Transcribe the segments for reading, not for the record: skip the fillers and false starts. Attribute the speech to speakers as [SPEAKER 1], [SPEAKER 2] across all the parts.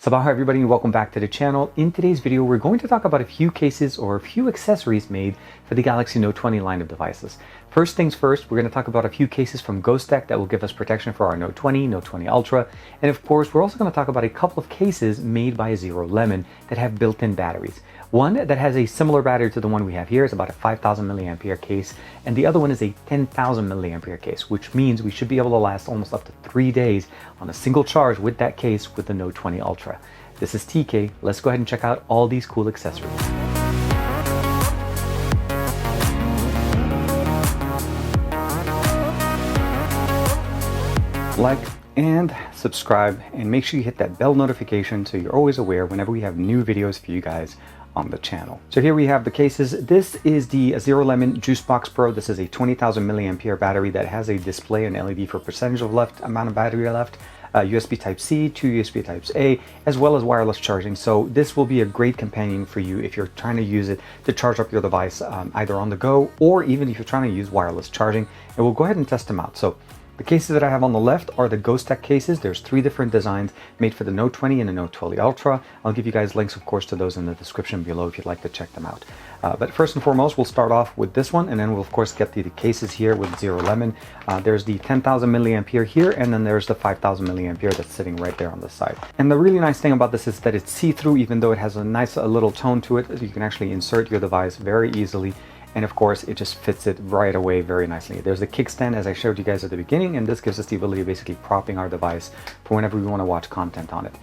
[SPEAKER 1] Sabah everybody and welcome back to the channel. In today's video, we're going to talk about a few cases or a few accessories made for the Galaxy Note 20 line of devices. First things first, we're going to talk about a few cases from Ghostek that will give us protection for our Note 20, Note 20 Ultra, and of course, we're also going to talk about a couple of cases made by Zerolemon that have built-in batteries. One that has a similar battery to the one we have here is about a 5,000 milliampere case, and the other one is a 10,000 milliampere case, which means we should be able to last almost up to 3 days on a single charge with that case with the Note 20 Ultra. This is TK. Let's go ahead and check out all these cool accessories. Like and subscribe, and make sure you hit that bell notification so you're always aware whenever we have new videos for you guys on the channel. So here we have the cases. This is the Zerolemon Juicebox Pro. This is a 20,000 milliampere battery that has a display and LED for percentage of amount of battery left, USB Type-C, 2 USB Types-A, as well as wireless charging. So this will be a great companion for you if you're trying to use it to charge up your device either on the go or even if you're trying to use wireless charging. And we'll go ahead and test them out. So the cases that I have on the left are the Ghostek cases. There's 3 different designs made for the Note 20 and the Note 20 Ultra. I'll give you guys links, of course, to those in the description below if you'd like to check them out. But first and foremost, we'll start off with this one, and then we'll, of course, get the cases here with Zerolemon. There's the 10,000 milliampere here, and then there's the 5,000 milliampere that's sitting right there on the side. And the really nice thing about this is that it's see-through, even though it has a nice little tone to it. You can actually insert your device very easily. And of course, it just fits it right away very nicely. There's the kickstand, as I showed you guys at the beginning, and this gives us the ability of basically propping our device for whenever we want to watch content on it.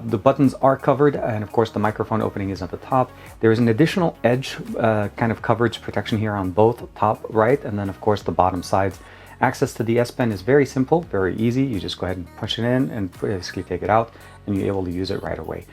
[SPEAKER 1] The buttons are covered, and of course the microphone opening is at the top. There is an additional edge kind of coverage protection here on both top right, and then of course the bottom sides. Access to the S Pen is very simple, very easy. You just go ahead and push it in and basically take it out, and you're able to use it right away.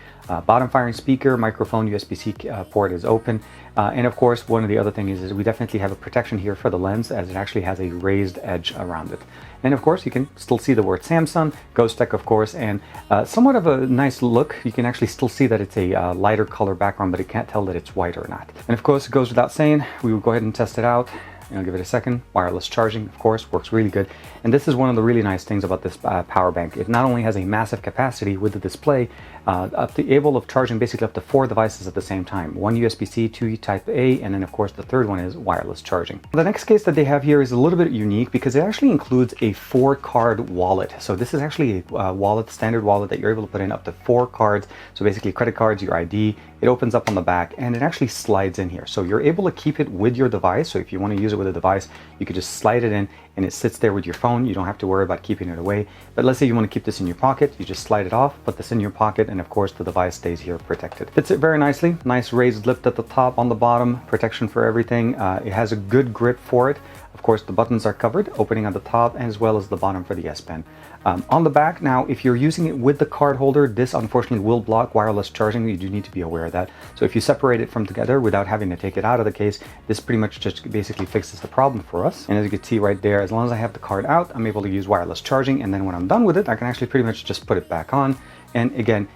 [SPEAKER 1] Bottom firing speaker, microphone, USB-C port is open. And of course, one of the other things is we definitely have a protection here for the lens, as it actually has a raised edge around it. And of course, you can still see the word Samsung, Ghostek, of course, and somewhat of a nice look. You can actually still see that it's a lighter color background, but you can't tell that it's white or not. And of course, it goes without saying, we will go ahead and test it out. I'll give it a second. Wireless charging, of course, works really good. And this is one of the really nice things about this power bank. It not only has a massive capacity with the display, able of charging basically up to 4 devices at the same time. 1 USB-C, 2 Type-A, and then of course the third one is wireless charging. The next case that they have here is a little bit unique because it actually includes a 4-card wallet. So this is actually a wallet, standard wallet that you're able to put in up to 4 cards. So basically credit cards, your ID. It opens up on the back and it actually slides in here. So you're able to keep it with your device. So if you want to use it with a device, you could just slide it in and it sits there with your phone. You don't have to worry about keeping it away. But let's say you want to keep this in your pocket, you just slide it off, put this in your pocket, and of course the device stays here protected. Fits it very nicely. Nice raised lip at the top, on the bottom, protection for everything. It has a good grip for it. Of course, the buttons are covered, opening at the top as well as the bottom for the S Pen. On the back, now, if you're using it with the card holder, this unfortunately will block wireless charging. You do need to be aware of that. So if you separate it from together without having to take it out of the case, this pretty much just basically fixes the problem for us. And as you can see right there, as long as I have the card out, I'm able to use wireless charging. And then when I'm done with it, I can actually pretty much just put it back on. And again,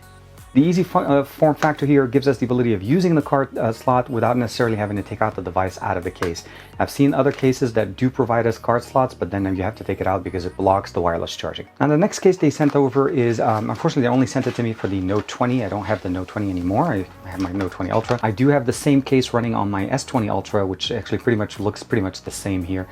[SPEAKER 1] the easy form factor here gives us the ability of using the card slot without necessarily having to take out the device out of the case. I've seen other cases that do provide us card slots, but then you have to take it out because it blocks the wireless charging. Now the next case they sent over is, unfortunately they only sent it to me for the Note 20. I don't have the Note 20 anymore. I have my Note 20 Ultra. I do have the same case running on my S20 Ultra, which actually pretty much looks pretty much the same here.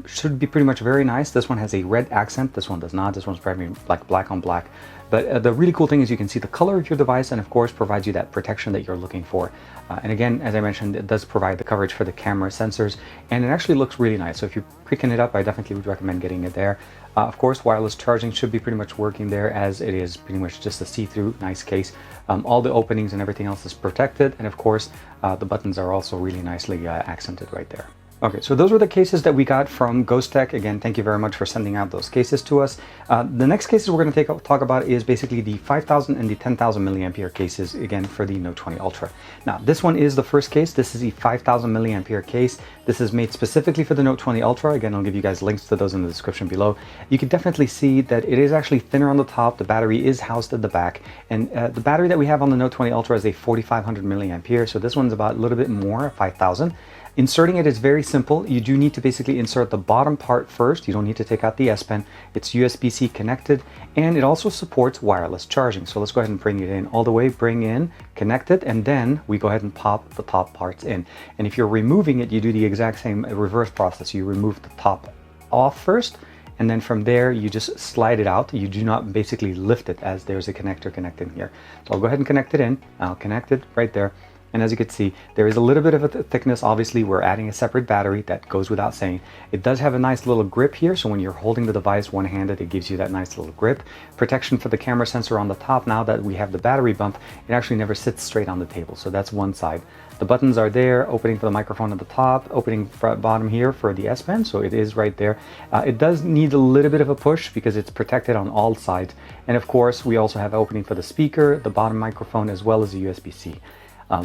[SPEAKER 1] Should be pretty much very nice. This one has a red accent. This one does not. This one's probably like black on black. But the really cool thing is you can see the color of your device and of course provides you that protection that you're looking for. And again, as I mentioned, it does provide the coverage for the camera sensors and it actually looks really nice. So if you're picking it up, I definitely would recommend getting it there. Of course, wireless charging should be pretty much working there, as it is pretty much just a see-through nice case. All the openings and everything else is protected, and of course the buttons are also really nicely accented right there. Okay, so those were the cases that we got from Ghostek. Again, thank you very much for sending out those cases to us. The next cases we're going to talk about is basically the 5,000 and the 10,000 milliampere cases, again, for the Note 20 Ultra. Now, this one is the first case. This is a 5,000 milliampere case. This is made specifically for the Note 20 Ultra. Again, I'll give you guys links to those in the description below. You can definitely see that it is actually thinner on the top. The battery is housed at the back. And the battery that we have on the Note 20 Ultra is a 4,500 milliampere. So this one's about a little bit more, 5,000. Inserting it is very simple. You do need to basically insert the bottom part first. You don't need to take out the S Pen. It's USB-C connected, and it also supports wireless charging. So let's go ahead and bring it in all the way, bring in, connect it, and then we go ahead and pop the top parts in. And if you're removing it, you do the exact same reverse process. You remove the top off first, and then from there you just slide it out. You do not basically lift it, as there's a connector connected here. So I'll go ahead and connect it in. I'll connect it right there. And as you can see, there is a little bit of a thickness. Obviously, we're adding a separate battery. That goes without saying. It does have a nice little grip here, so when you're holding the device one-handed, it gives you that nice little grip. Protection for the camera sensor on the top. Now that we have the battery bump, it actually never sits straight on the table, so that's one side. The buttons are there, opening for the microphone at the top, opening front bottom here for the S Pen, so it is right there. It does need a little bit of a push because it's protected on all sides. And of course, we also have opening for the speaker, the bottom microphone, as well as a USB-C.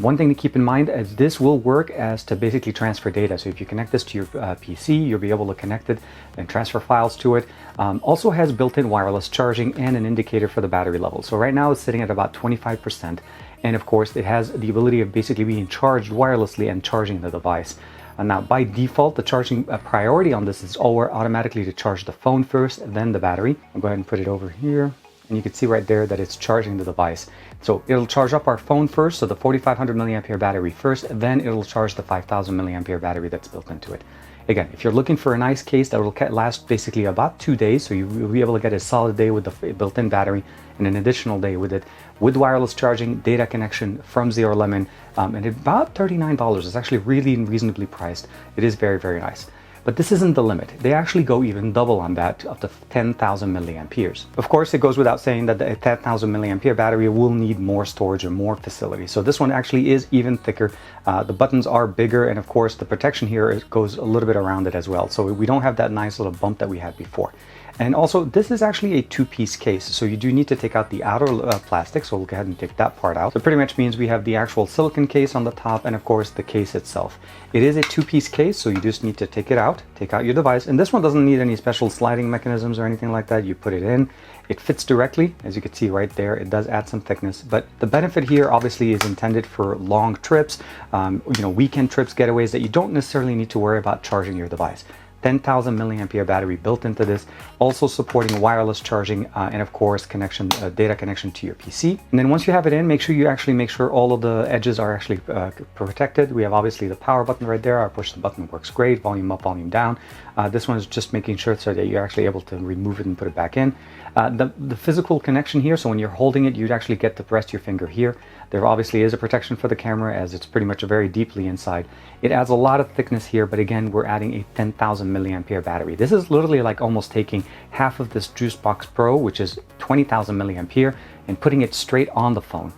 [SPEAKER 1] One thing to keep in mind is this will work as to basically transfer data. So if you connect this to your PC, you'll be able to connect it and transfer files to it. Also has built-in wireless charging and an indicator for the battery level. So right now it's sitting at about 25%. And of course, it has the ability of basically being charged wirelessly and charging the device. Now, by default, the charging priority on this is automatically to charge the phone first, then the battery. I'll go ahead and put it over here. And you can see right there that it's charging the device. So it'll charge up our phone first, so the 4500 milliampere battery first, then it'll charge the 5000 milliampere battery that's built into it. Again, if you're looking for a nice case that will last basically about 2 days, so you'll be able to get a solid day with the built-in battery and an additional day with it, with wireless charging, data connection from Zerolemon, and about $39. It's actually really reasonably priced. It is very, very nice. But this isn't the limit. They actually go even double on that, up to 10,000 milliamperes. Of course, it goes without saying that the 10,000 milliampere battery will need more storage or more facility. So this one actually is even thicker. The buttons are bigger, and of course, the protection here goes a little bit around it as well. So we don't have that nice little bump that we had before. And also, this is actually a two-piece case, so you do need to take out the outer plastic, so we'll go ahead and take that part out. So pretty much means we have the actual silicone case on the top, and of course the case itself. It is a two-piece case, so you just need to take it out, take out your device, and this one doesn't need any special sliding mechanisms or anything like that. You put it in, it fits directly, as you can see right there. It does add some thickness, but the benefit here obviously is intended for long trips, weekend trips, getaways that you don't necessarily need to worry about charging your device. 10,000 milliampere battery built into this, also supporting wireless charging and of course data connection to your PC. And then once you have it in, make sure all of the edges are actually protected. We have obviously the power button right there. Our push the button works great, volume up, volume down. This one is just making sure so that you're actually able to remove it and put it back in. The physical connection here, so when you're holding it, you'd actually get to rest your finger here. There obviously is a protection for the camera, as it's pretty much very deeply inside. It adds a lot of thickness here, but again, we're adding a 10,000 milliampere battery. This is literally like almost taking half of this Juicebox Pro, which is 20,000 milliampere, and putting it straight on the phone.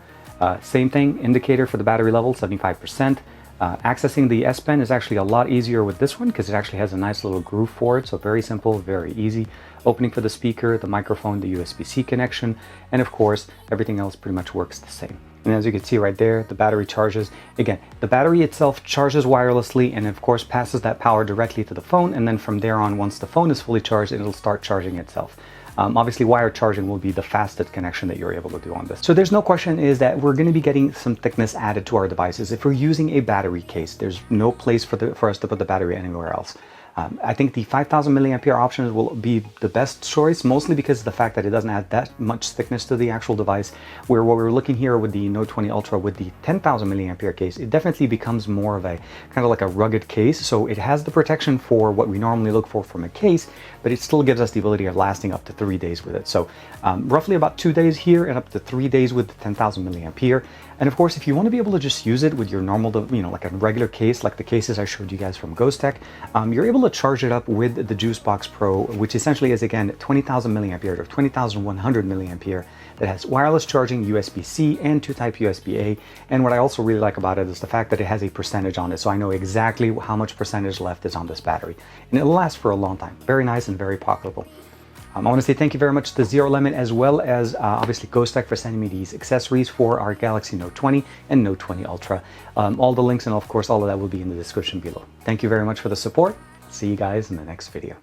[SPEAKER 1] Same thing, indicator for the battery level, 75%. Accessing the S Pen is actually a lot easier with this one because it actually has a nice little groove for it, so very simple, very easy. Opening for the speaker, the microphone, the USB-C connection, and of course, everything else pretty much works the same. And as you can see right there, the battery charges. Again, the battery itself charges wirelessly and of course passes that power directly to the phone, and then from there on, once the phone is fully charged, it'll start charging itself. Obviously, wired charging will be the fastest connection that you're able to do on this. So there's no question is that we're going to be getting some thickness added to our devices. If we're using a battery case, there's no place for us to put the battery anywhere else. I think the 5000 milliampere option will be the best choice, mostly because of the fact that it doesn't add that much thickness to the actual device. Where what we're looking here with the Note 20 Ultra with the 10,000 milliampere case, it definitely becomes more of a kind of like a rugged case. So it has the protection for what we normally look for from a case, but it still gives us the ability of lasting up to 3 days with it. So roughly about 2 days here and up to 3 days with the 10,000 milliampere. And of course, if you want to be able to just use it with your normal, like a regular case, like the cases I showed you guys from Ghostek, you're able to charge it up with the Juicebox Pro, which essentially is, again, 20,000 milliampere or 20,100 milliampere that has wireless charging, USB-C, and 2-type USB-A. And what I also really like about it is the fact that it has a percentage on it, so I know exactly how much percentage left is on this battery. And it'll last for a long time. Very nice and very pocketable. I want to say thank you very much to Zerolemon, as well as obviously Ghostek, for sending me these accessories for our Galaxy Note 20 and Note 20 Ultra. All the links and of course all of that will be in the description below. Thank you very much for the support. See you guys in the next video.